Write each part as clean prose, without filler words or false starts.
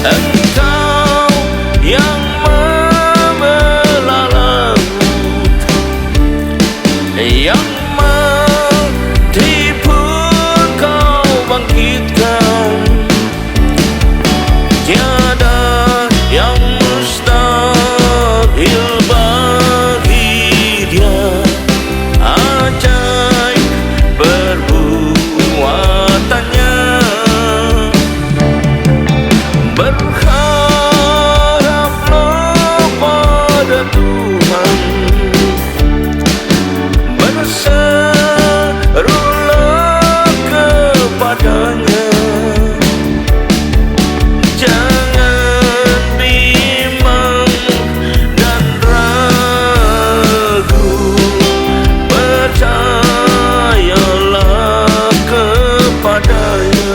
Engkau yang membelah laut, yang mati pun kau bangkitkan. Tiada yang mustahil bagi Dia. Ajaib perbuatannya. Berharaplah pada Tuhan, berserulah kepadanya. Jangan bimbang dan ragu, percayalah kepadanya.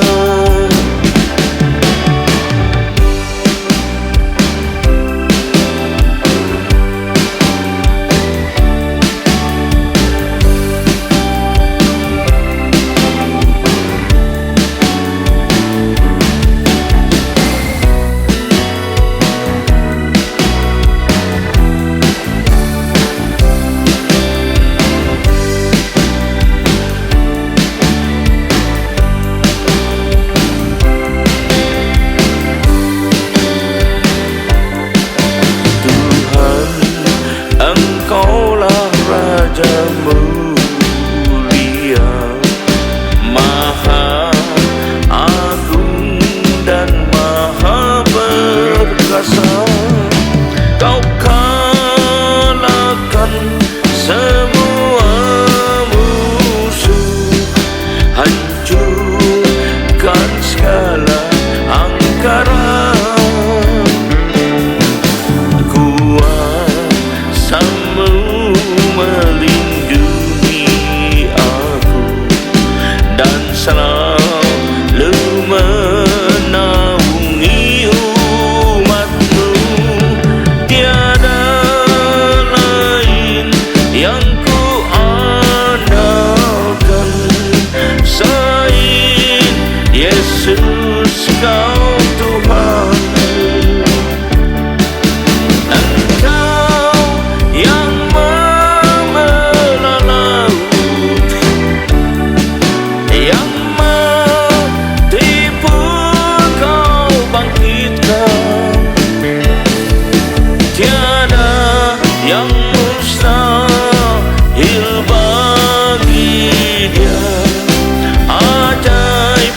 Engkaulah Raja mulia, Maha agung dan maha perkasa. Kau kalahkan semua musuh, hancurkan segala angkara. Melindungi aku dan selalu menaungi umatmu. Tiada lain yang ku andalkan selain Yesus, Kau Tuhan. Yang mustahil bagi Dia. Ajaib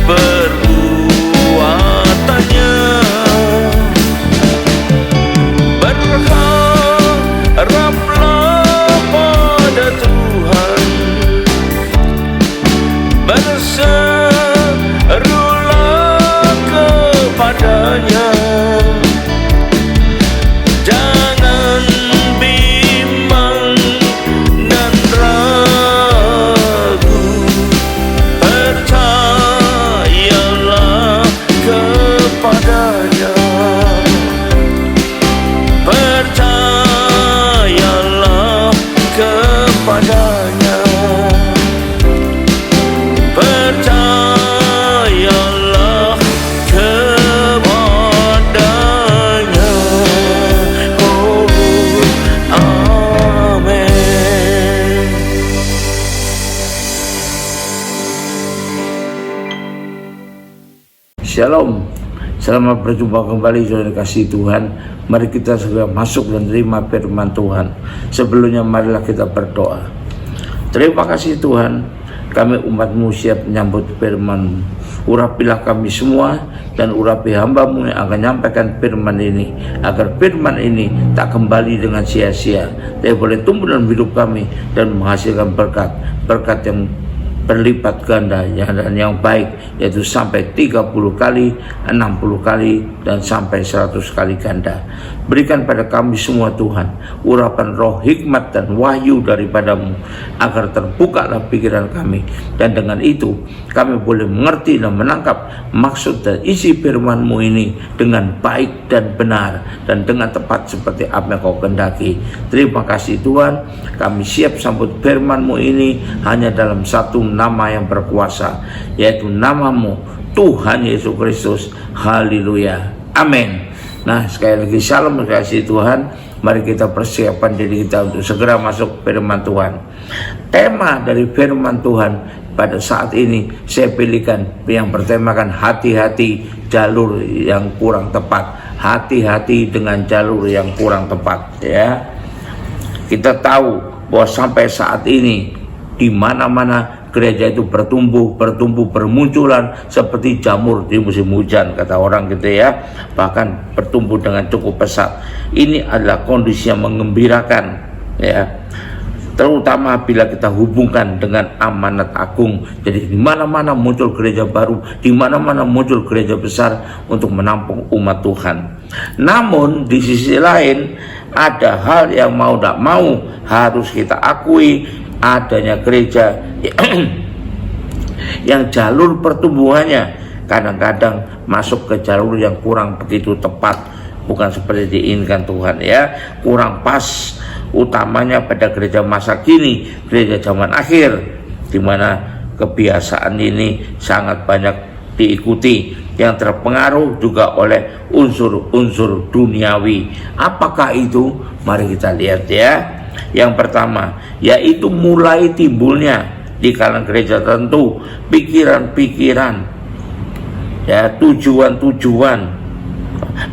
perbuatannya. Berharaplah pada Tuhan, berserulah kepadanya. Jangan bimbang dan ragu, percayalah kepadanya. Percayalah kepadanya. Percayalah kepadanya. Oh, amin. Shalom, selamat berjumpa kembali saudara kasih Tuhan. Mari kita segera masuk dan terima firman Tuhan. Sebelumnya marilah kita berdoa. Terima kasih Tuhan, kami umat-Mu siap menyambut firman-Mu. Urapilah kami semua dan urapi hamba-Mu yang akan menyampaikan firman ini, agar firman ini tak kembali dengan sia-sia, tapi boleh tumbuh dalam hidup kami dan menghasilkan berkat yang berlipat ganda dan yang baik, yaitu sampai 30 kali, 60 kali, dan sampai 100 kali ganda. Berikan pada kami semua Tuhan urapan roh hikmat dan wahyu daripada-Mu, agar terbukalah pikiran kami, dan dengan itu kami boleh mengerti dan menangkap maksud dan isi firman-Mu ini dengan baik dan benar dan dengan tepat seperti apa yang Kau kehendaki. Terima kasih Tuhan, kami siap sambut firman-Mu ini hanya dalam satu nama yang berkuasa, yaitu nama-Mu Tuhan Yesus Kristus. Haleluya, amin. Nah, sekali lagi shalom kasih Tuhan. Mari kita persiapkan diri kita untuk segera masuk firman Tuhan. Tema dari firman Tuhan pada saat ini saya pilihkan yang bertemakan hati-hati jalur yang kurang tepat. Hati-hati dengan jalur yang kurang tepat, ya. Kita tahu bahwa sampai saat ini di mana-mana gereja itu bertumbuh, bermunculan seperti jamur di musim hujan, kata orang gitu ya. Bahkan bertumbuh dengan cukup pesat. Ini adalah kondisi yang menggembirakan, ya. Terutama bila kita hubungkan dengan amanat agung. Jadi di mana-mana muncul gereja baru, di mana-mana muncul gereja besar untuk menampung umat Tuhan. Namun di sisi lain ada hal yang mau tak mau harus kita akui, adanya gereja yang jalur pertumbuhannya kadang-kadang masuk ke jalur yang kurang begitu tepat, bukan seperti diinginkan Tuhan, ya. Kurang pas, utamanya pada gereja masa kini, gereja zaman akhir, di mana kebiasaan ini sangat banyak diikuti, yang terpengaruh juga oleh unsur-unsur duniawi. Apakah itu? Mari kita lihat, ya. Yang pertama, yaitu mulai timbulnya di kalangan gereja tertentu pikiran-pikiran, ya, tujuan-tujuan,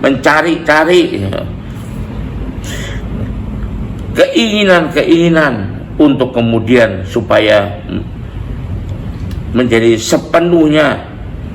mencari-cari, ya, keinginan-keinginan untuk kemudian supaya menjadi sepenuhnya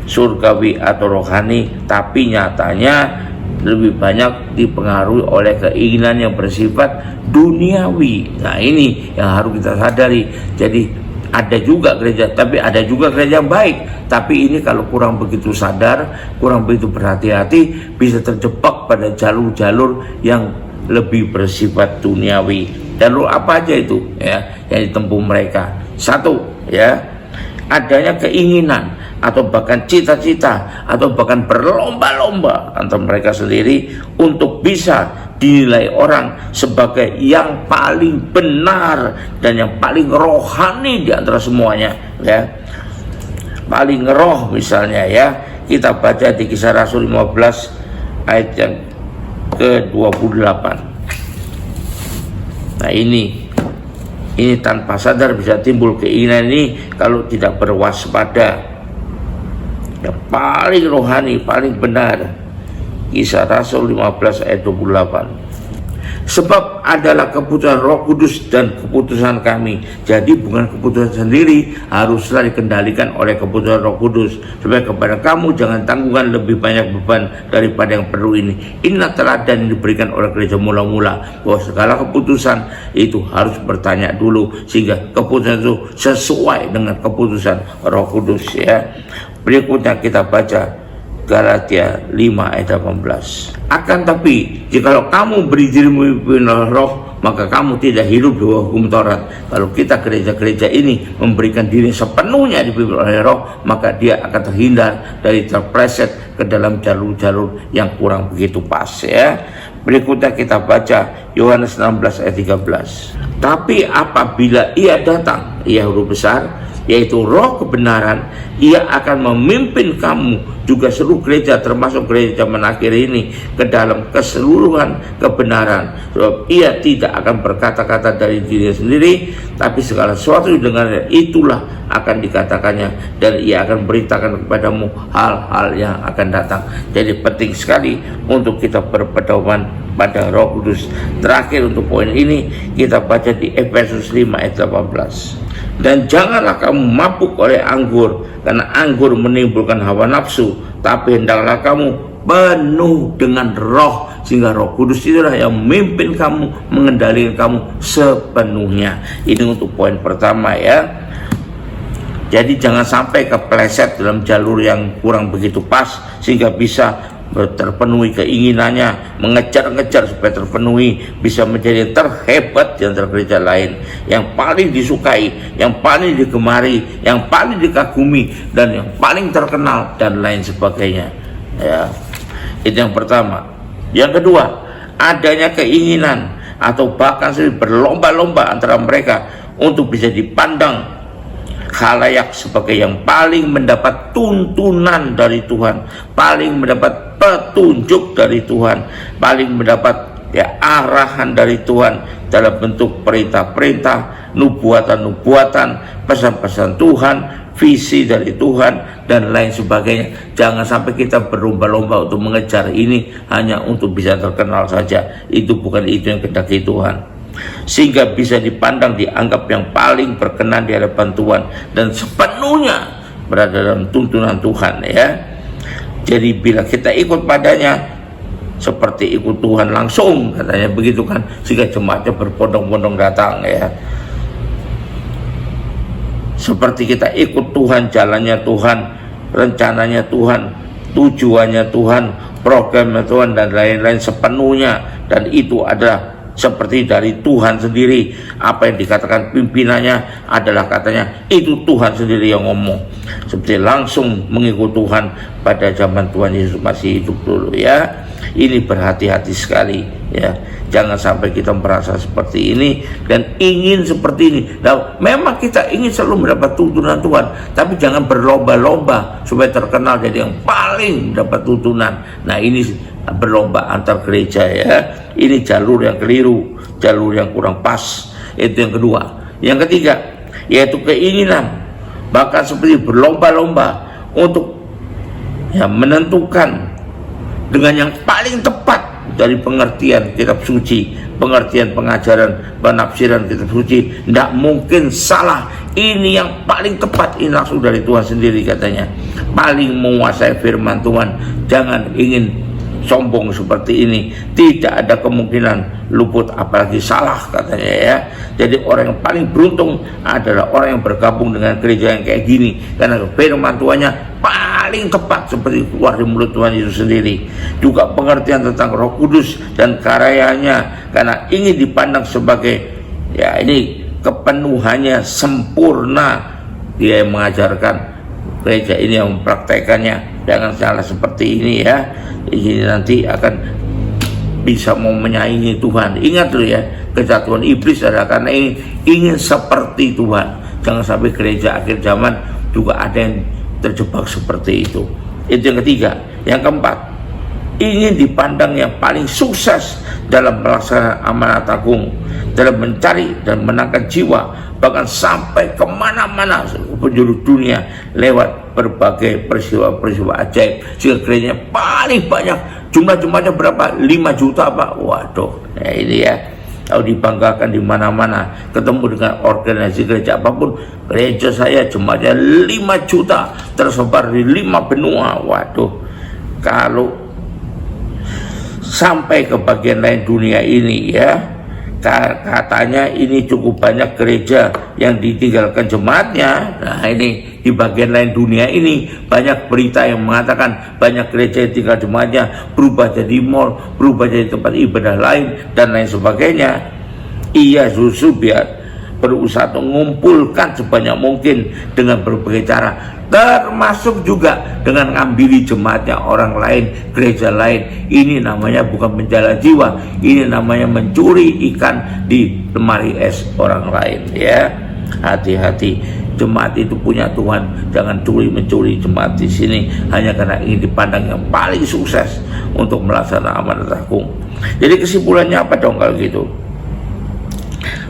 surgawi atau rohani, tapi nyatanya lebih banyak dipengaruhi oleh keinginan yang bersifat duniawi. Nah, ini yang harus kita sadari. Jadi ada juga gereja, tapi ada juga gereja yang baik. Tapi ini kalau kurang begitu sadar, kurang begitu berhati-hati, bisa terjebak pada jalur-jalur yang lebih bersifat duniawi. Jalur apa aja itu, ya, yang ditempuh mereka? Satu, ya, adanya keinginan atau bahkan cita-cita atau bahkan berlomba-lomba antara mereka sendiri untuk bisa dinilai orang sebagai yang paling benar dan yang paling rohani di antara semuanya, ya. Paling roh misalnya, ya. Kita baca di Kisah Rasul 15 ayat yang ke-28. Nah, ini tanpa sadar bisa timbul keinginan ini kalau tidak berwaspada. Yang paling rohani, paling benar, Kisah Rasul 15 ayat 28. Sebab adalah keputusan Roh Kudus dan keputusan kami. Jadi bukan keputusan sendiri, haruslah dikendalikan oleh keputusan Roh Kudus. Supaya kepada kamu jangan tanggungan lebih banyak beban daripada yang perlu ini. Inilah teladan yang diberikan oleh gereja mula-mula, bahwa segala keputusan itu harus bertanya dulu, sehingga keputusan itu sesuai dengan keputusan Roh Kudus, ya. Berikutnya kita baca Galatia 5 ayat 18. Akan tapi jikalau kamu beri dirimu dipimpin oleh Roh, maka kamu tidak hidup di bawah hukum Taurat. Kalau kita gereja-gereja ini memberikan diri sepenuhnya dipimpin oleh Roh, maka dia akan terhindar dari terpleset ke dalam jalur-jalur yang kurang begitu pas, ya. Berikutnya kita baca Yohanes 16 ayat 13. Tapi apabila ia datang, ia huruf besar, yaitu Roh kebenaran, ia akan memimpin kamu juga seluruh gereja, termasuk gereja zaman akhir ini, ke dalam keseluruhan kebenaran. Sebab ia tidak akan berkata-kata dari dirinya sendiri, tapi segala sesuatu dengan itulah akan dikatakannya, dan ia akan beritakan kepadamu hal-hal yang akan datang. Jadi penting sekali untuk kita berpedoman pada Roh Kudus. Terakhir untuk poin ini kita baca di Efesus 5 ayat 18. Dan janganlah kamu mabuk oleh anggur, karena anggur menimbulkan hawa nafsu, tapi hendaklah kamu penuh dengan Roh, sehingga Roh Kudus itulah yang memimpin kamu, mengendalikan kamu sepenuhnya. Ini untuk poin pertama, ya. Jadi jangan sampai kepleset dalam jalur yang kurang begitu pas, sehingga bisa terpenuhi keinginannya, mengejar-ngejar supaya terpenuhi, bisa menjadi terhebat di antara gereja lain, yang paling disukai, yang paling digemari, yang paling dikagumi, dan yang paling terkenal, dan lain sebagainya, ya. Itu yang pertama. Yang kedua, adanya keinginan atau bahkan berlomba-lomba antara mereka untuk bisa dipandang khalayak sebagai yang paling mendapat tuntunan dari Tuhan, paling mendapat petunjuk dari Tuhan, paling mendapat arahan dari Tuhan dalam bentuk perintah-perintah, nubuatan-nubuatan, pesan-pesan Tuhan, visi dari Tuhan, dan lain sebagainya. Jangan sampai kita berlomba-lomba untuk mengejar ini hanya untuk bisa terkenal saja. Itu bukan itu yang kehendaki Tuhan, sehingga bisa dipandang, dianggap yang paling berkenan di hadapan Tuhan dan sepenuhnya berada dalam tuntunan Tuhan, ya. Jadi bila kita ikut padanya seperti ikut Tuhan langsung, katanya begitu kan, sehingga jemaatnya berbondong-bondong datang, ya. Seperti kita ikut Tuhan, jalannya Tuhan, rencananya Tuhan, tujuannya Tuhan, programnya Tuhan, dan lain-lain sepenuhnya. Dan itu adalah seperti dari Tuhan sendiri. Apa yang dikatakan pimpinannya adalah, katanya, itu Tuhan sendiri yang ngomong. Seperti langsung mengikut Tuhan pada zaman Tuhan Yesus masih hidup dulu, ya. Ini berhati-hati sekali, ya. Jangan sampai kita merasa seperti ini dan ingin seperti ini. Nah, memang kita ingin selalu mendapat tuntunan Tuhan, tapi jangan berlomba-lomba supaya terkenal jadi yang paling mendapat tuntunan. Nah, ini berlomba antar gereja, ya. Ini jalur yang keliru, jalur yang kurang pas. Itu yang kedua. Yang ketiga, yaitu keinginan, bahkan seperti berlomba-lomba untuk menentukan dengan yang paling tepat dari pengertian kitab suci, pengertian pengajaran, penafsiran kitab suci. Tidak mungkin salah. Ini yang paling tepat, ini langsung dari Tuhan sendiri, katanya. Paling menguasai firman Tuhan. Jangan ingin sombong seperti ini. Tidak ada kemungkinan luput, apalagi salah, katanya, ya. Jadi orang yang paling beruntung adalah orang yang bergabung dengan gereja yang kayak gini, karena firman Tuhannya paling tepat seperti keluar dari mulut Tuhan Yesus sendiri. Juga pengertian tentang Roh Kudus dan karyanya, karena ingin dipandang sebagai, ya, ini kepenuhannya sempurna. Dia yang mengajarkan, gereja ini yang mempraktekannya. Jangan salah seperti ini, ya. Ini nanti akan bisa mau menyaingi Tuhan. Ingat dulu, ya, kejatuhan iblis adalah karena ingin seperti Tuhan. Jangan sampai gereja akhir zaman juga ada yang terjebak seperti itu. Itu yang ketiga. Yang keempat, ingin dipandang yang paling sukses dalam melaksanakan amanat agung, dalam mencari dan menangkan jiwa, bahkan sampai kemana-mana penjuru dunia lewat berbagai peristiwa-peristiwa ajaib, sehingga gerejanya paling banyak. Jumlah-jumlahnya berapa? 5 juta, Pak. Waduh, nah ini, ya. Kalau dibanggakan di mana-mana, ketemu dengan organisasi gereja apapun, gereja saya jemaatnya 5 juta, tersebar di 5 benua. Waduh, kalau sampai ke bagian lain dunia ini, ya, katanya ini cukup banyak gereja yang ditinggalkan jemaatnya. Nah, ini di bagian lain dunia ini banyak berita yang mengatakan banyak gereja yang tinggal jemaatnya berubah jadi mall, berubah jadi tempat ibadah lain, dan lain sebagainya. Ia justru biar berusaha mengumpulkan sebanyak mungkin dengan berbagai cara, termasuk juga dengan ngambil jemaatnya orang lain, gereja lain. Ini namanya bukan menjala jiwa, ini namanya mencuri ikan di lemari es orang lain, ya. Hati-hati, jemaat itu punya Tuhan. Jangan mencuri jemaat di sini hanya karena ingin dipandang yang paling sukses untuk melaksanakan amanat agung. Jadi kesimpulannya apa dong kalau gitu?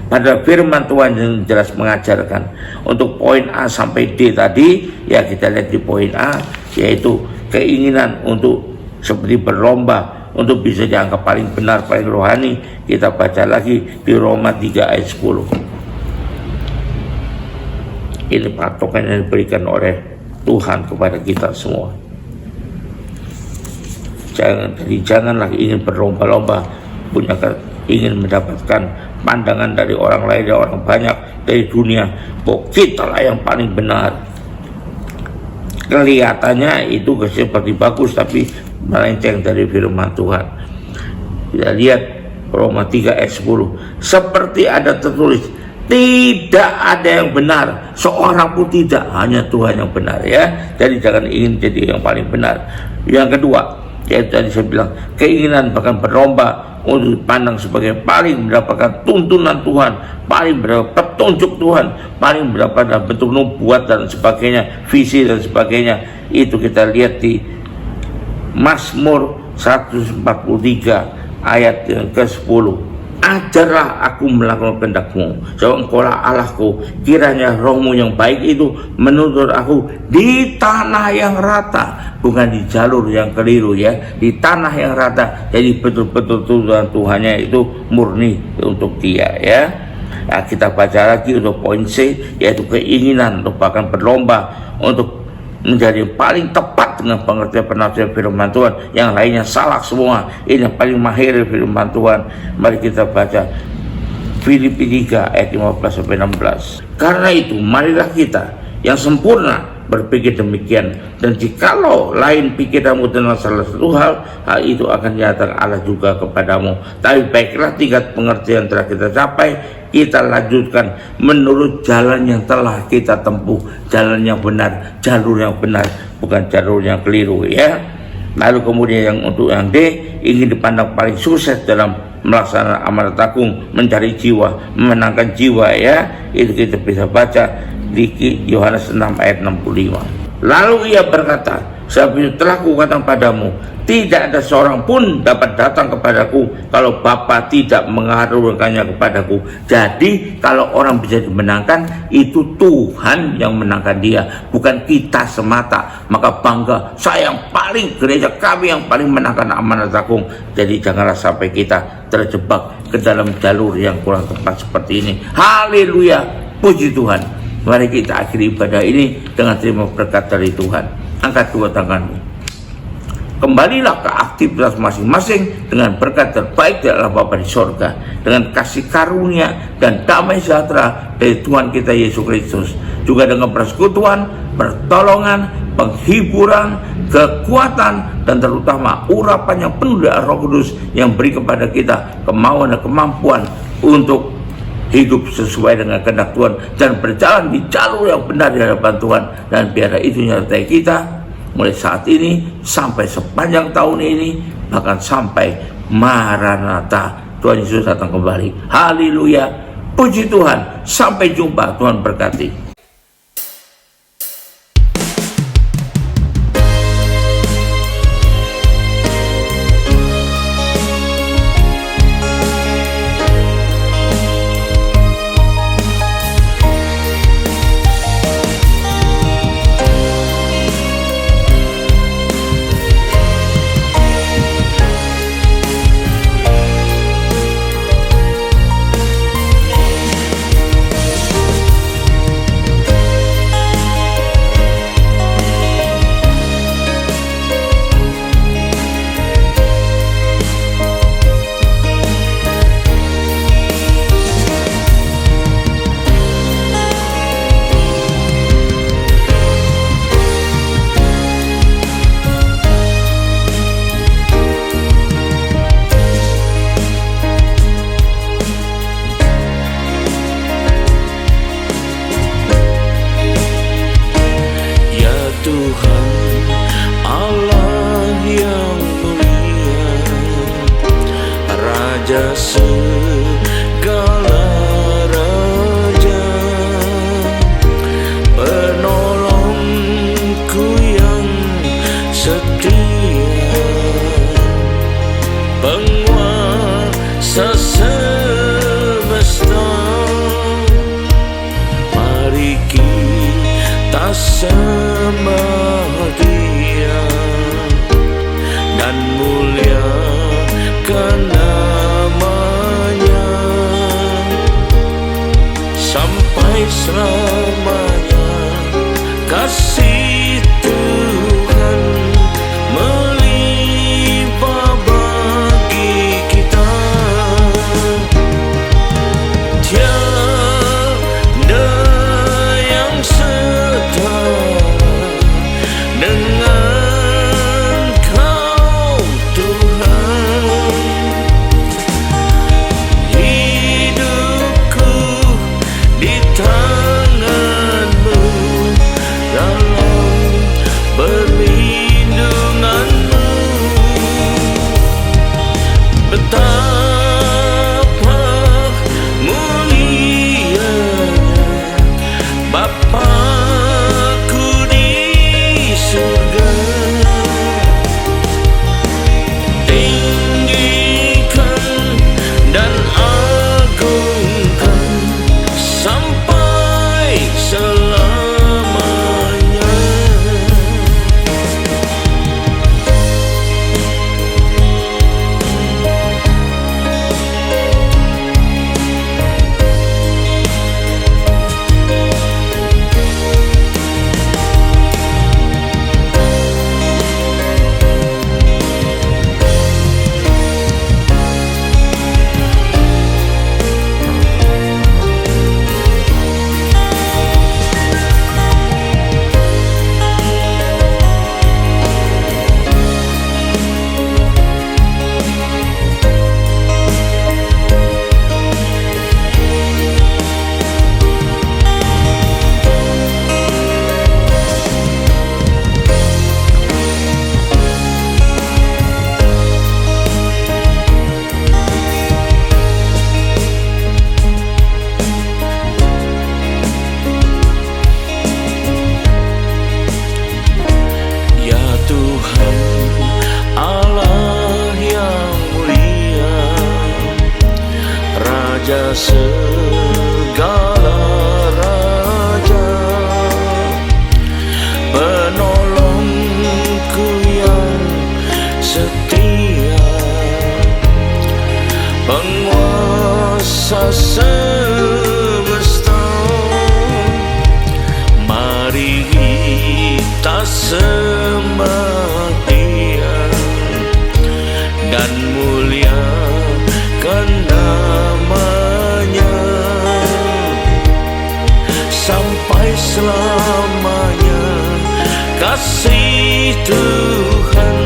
Pada firman Tuhan yang jelas mengajarkan untuk poin A sampai D tadi, ya, kita lihat di poin A, yaitu keinginan untuk seperti berlomba untuk bisa dianggap paling benar, paling rohani. Kita baca lagi di Roma 3 ayat 10. Ini patokan yang diberikan oleh Tuhan kepada kita semua. Janganlah ingin berlomba-lomba, ingin mendapatkan pandangan dari orang lain, dari orang banyak, dari dunia, bahwa kita lah yang paling benar. Kelihatannya itu seperti bagus, tapi melenceng dari firman Tuhan. Kita lihat Roma 3 ayat 10. Seperti ada tertulis, tidak ada yang benar, seorang pun tidak, hanya Tuhan yang benar, ya. Jadi jangan ingin jadi yang paling benar. Yang kedua, yaitu tadi saya bilang, keinginan bahkan berlomba untuk dipandang sebagai paling mendapatkan tuntunan Tuhan, paling mendapat petunjuk Tuhan, paling berapa dalam bentuk nubuat dan sebagainya, visi dan sebagainya. Itu kita lihat di Mazmur 143 ayat yang ke-10. Ajarlah aku melakukan kehendak-Mu, sebab Engkaulah Allahku. Kiranya roh-Mu yang baik itu menuntun aku di tanah yang rata, bukan di jalur yang keliru ya, di tanah yang rata. Jadi betul-betul Tuhannya itu murni untuk dia ya. Nah, kita baca lagi untuk poin C, yaitu keinginan untuk bahkan berlomba untuk menjadi paling tepat dengan pengertian penafsiran firman Tuhan. Yang lainnya salah semua. Ini yang paling mahir firman Tuhan. Mari kita baca Filipi 3 ayat 15-16. Karena itu marilah kita yang sempurna berpikir demikian, dan jikalau lain pikiranmu tentang salah satu hal itu akan nyatakan Allah juga kepadamu. Tapi baiklah, tingkat pengertian telah kita capai, kita lanjutkan menurut jalan yang telah kita tempuh, jalan yang benar, jalur yang benar, bukan jalur yang keliru ya. Lalu kemudian yang untuk yang D, ingin dipandang paling sukses dalam melaksanakan amanat agung, mencari jiwa, memenangkan jiwa ya. Itu kita bisa baca di Yohanes 6 ayat 65. Lalu ia berkata, sebab itu telah kukatakan padamu, tidak ada seorang pun dapat datang kepadaku kalau Bapa tidak mengaruniakannya kepadaku. Jadi kalau orang bisa dimenangkan, itu Tuhan yang menangkan dia, bukan kita semata. Maka bangga, saya yang paling, gereja kami yang paling menangkan amanat agung. Jadi janganlah sampai kita terjebak ke dalam jalur yang kurang tepat seperti ini. Haleluya, puji Tuhan. Mari kita akhiri ibadah ini dengan terima berkat dari Tuhan. Angkat dua tanganmu. Kembalilah ke aktivitas masing-masing dengan berkat terbaik dari Allah Bapa di sorga, dengan kasih karunia dan damai sejahtera dari Tuhan kita Yesus Kristus, juga dengan persekutuan, pertolongan, penghiburan, kekuatan, dan terutama urapan yang penuh dari Roh Kudus yang beri kepada kita kemauan dan kemampuan untuk hidup sesuai dengan kehendak Tuhan dan berjalan di jalur yang benar di hadapan Tuhan. Dan biarlah itu menyertai kita mulai saat ini sampai sepanjang tahun ini, bahkan sampai Maranatha, Tuhan Yesus datang kembali. Haleluya, puji Tuhan. Sampai jumpa, Tuhan berkati. Raja segala raja, penolongku yang setia, penguasa semesta. Mari kita sembah Dia dan muliakan namanya sampai selamanya. Kasih Tuhan melimpah bagi kita, tiada yang setara dengan Kau Tuhan. Hidupku di tangan segala raja, penolongku yang setia, penguasa semesta. Mari kita sembah Dia dan muliakan nama-Nya sampai selamanya. Kasih Tuhan